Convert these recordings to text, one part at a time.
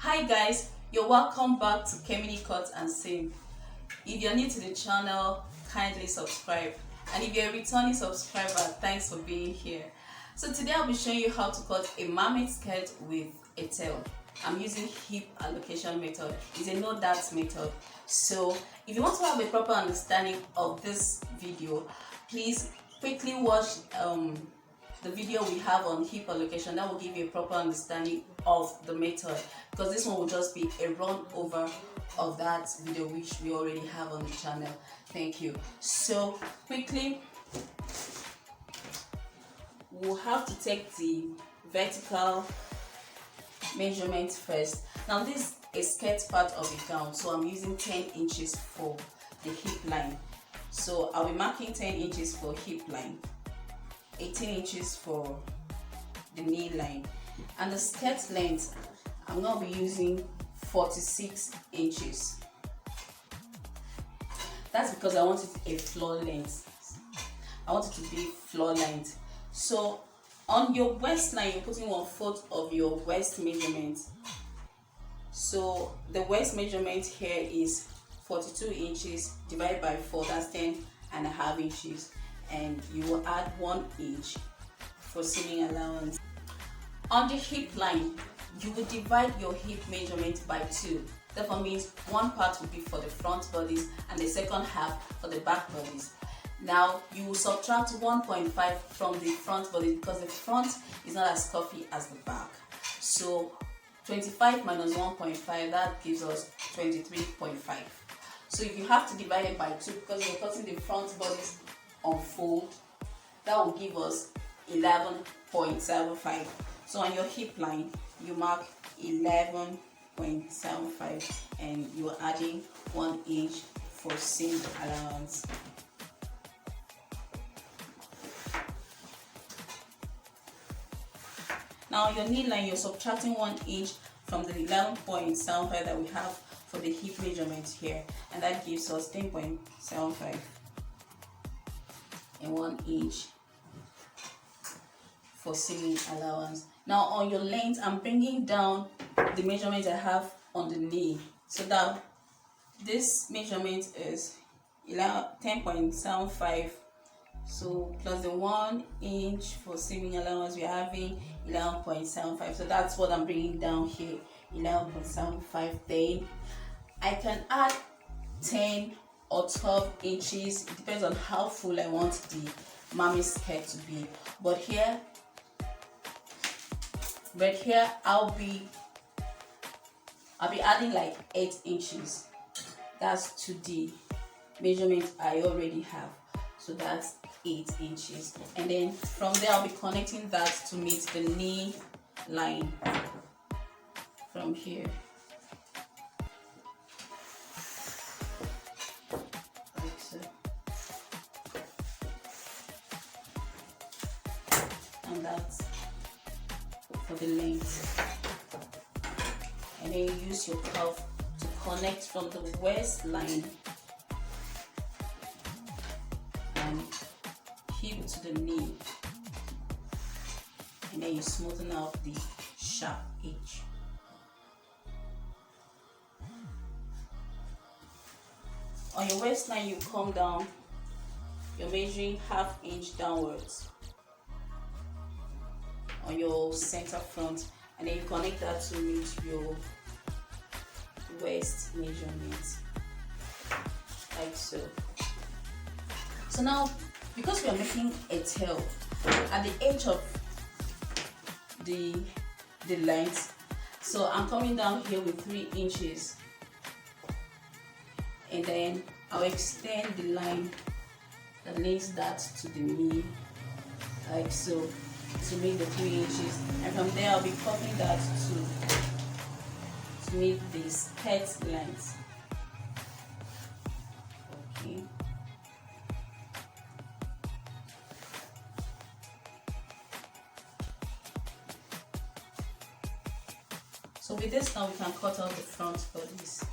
Hi guys, you're welcome back to Kemini Cut and Seam. If you're new to the channel, kindly subscribe, and if you're a returning subscriber, thanks for being here. So today I'll be showing you how to cut a mermaid skirt with a tail. I'm using hip allocation method. It's a no darts method. So if you want to have a proper understanding of this video, please quickly watch the video we have on hip allocation. That will give you a proper understanding of the method, because this one will just be a run over of that video which we already have on the channel. Thank you. So quickly, we'll have to take the vertical measurement first. Now this is skirt part of the gown, so I'm using 10 inches for the hip line. So I'll be marking 10 inches for hip line, 18 inches for the knee line, and the skirt length I'm going to be using 46 inches. That's because I want it a floor length. I want it to be floor length. So on your waistline, you're putting 1/4 of your waist measurement. So the waist measurement here is 42 inches divided by 4, that's 10.5 inches. And you will add 1 inch for seaming allowance. On the hip line, you will divide your hip measurement by 2. Therefore means one part will be for the front bodies and the second half for the back bodies. Now you will subtract 1.5 from the front body because the front is not as curvy as the back. So 25 minus 1.5, that gives us 23.5. So if you have to divide it by 2 because you're cutting the front bodies on fold, that will give us 11.75. So on your hip line, you mark 11.75 and you're adding 1 inch for seam allowance. Now on your knee line, you're subtracting 1 inch from the 11.75 that we have for the hip measurement here, and that gives us 10.75 and 1 inch for seaming allowance. Now on your length, I'm bringing down the measurement I have on the knee, so that this measurement is 10.75. So plus the 1 inch for seaming allowance, we're having 11.75. So that's what I'm bringing down here, 11.75. Then I can add 10 or 12 inches. It depends on how full I want the mermaid skirt to be. But here I'll be adding like 8 inches. That's to the measurement I already have. So that's 8 inches. And then from there I'll be connecting that to meet the knee line from here. And that's for the length. And then you use your cuff to connect from the waistline and hip to the knee, and then you smoothen out the sharp edge. On your waistline, you come down, you're measuring 1/2 inch downwards on your center front, and then you connect that to meet your waist measurement, like so. So now, because we are making a tail at the edge of the length, so I'm coming down here with 3 inches, and then I'll extend the line that links that to the knee, like so, to make the 3 inches, and from there I'll be cutting that to meet the skirt length. Okay. So with this now, we can cut out the front bodies.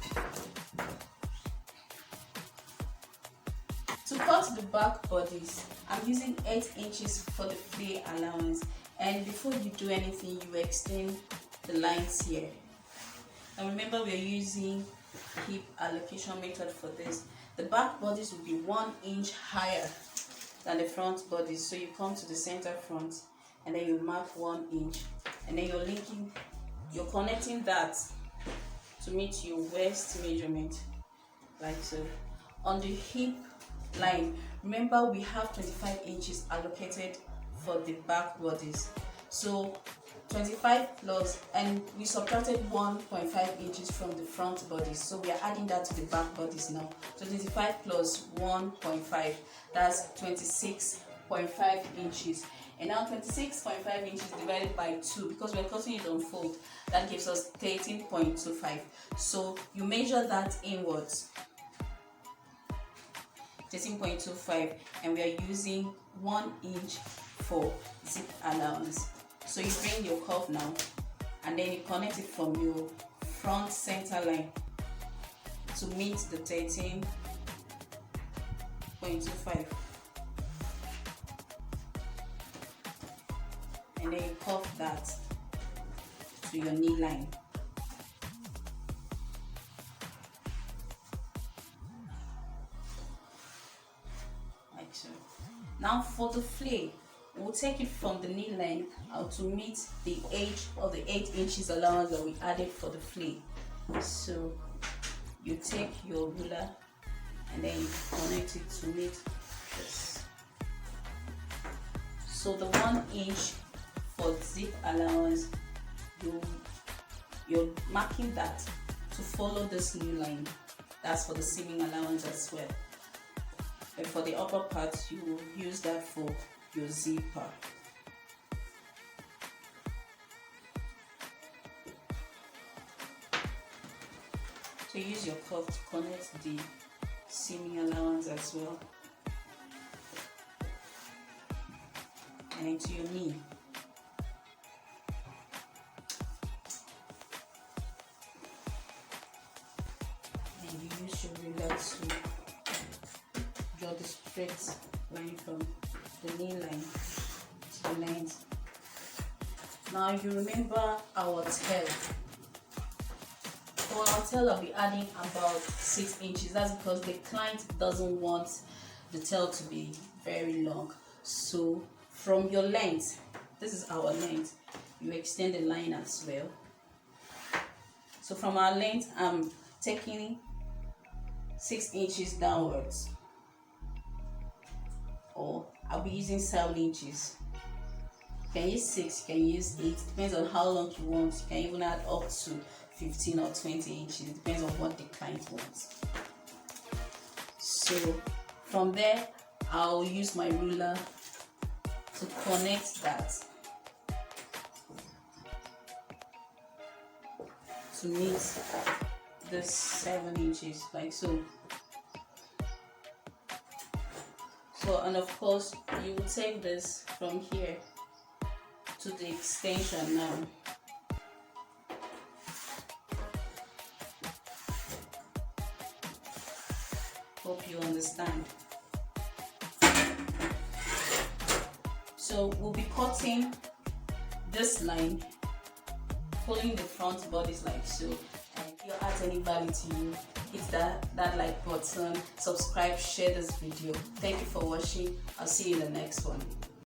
To cut the back bodies, I'm using 8 inches for the flare allowance, and before you do anything, you extend the lines here. And remember, we are using hip allocation method for this. The back bodies will be 1 inch higher than the front bodies. So you come to the center front and then you mark 1 inch, and then you're connecting that to meet your waist measurement, like so. On the hip line, remember we have 25 inches allocated for the back bodies. So 25 plus, and we subtracted 1.5 inches from the front bodies, so we are adding that to the back bodies now. So 25 plus 1.5, that's 26.5 inches. And now 26.5 inches divided by 2, because we're cutting it on fold, that gives us 13.25. So you measure that inwards, 13.25, and we are using 1 inch for zip allowance. So you bring your cuff now, and then you connect it from your front center line to meet the 13.25, and then you cuff that to your knee line. Like so. Now for the flare, we'll take it from the knee line out to meet the edge of the 8 inches allowance that we added for the flare. So you take your ruler and then you connect it to meet this. So the 1 inch for zip allowance, you're marking that to follow this new line. That's for the seaming allowance as well. And for the upper part, you will use that for your zipper. So use your cuff to connect the seaming allowance as well, and into your knee. And you use your ruler to draw the straight line from the knee line to the length. Now you remember our tail. For our tail, I'll be adding about 6 inches. That's because the client doesn't want the tail to be very long. So from your length, this is our length, you extend the line as well. So from our length, I'm taking 6 inches downwards, or I'll be using 7 inches. You can use 6, you can use 8, depends on how long you want. You can even add up to 15 or 20 inches, it depends on what the client wants. So from there, I'll use my ruler to connect that to meet the 7 inches, like so. So, and of course, you will take this from here to the extension now. Hope you understand. So we'll be cutting this line, pulling the front bodies like so. And if you add any value to you, hit that like button, subscribe, share this video. Thank you for watching. I'll see you in the next one.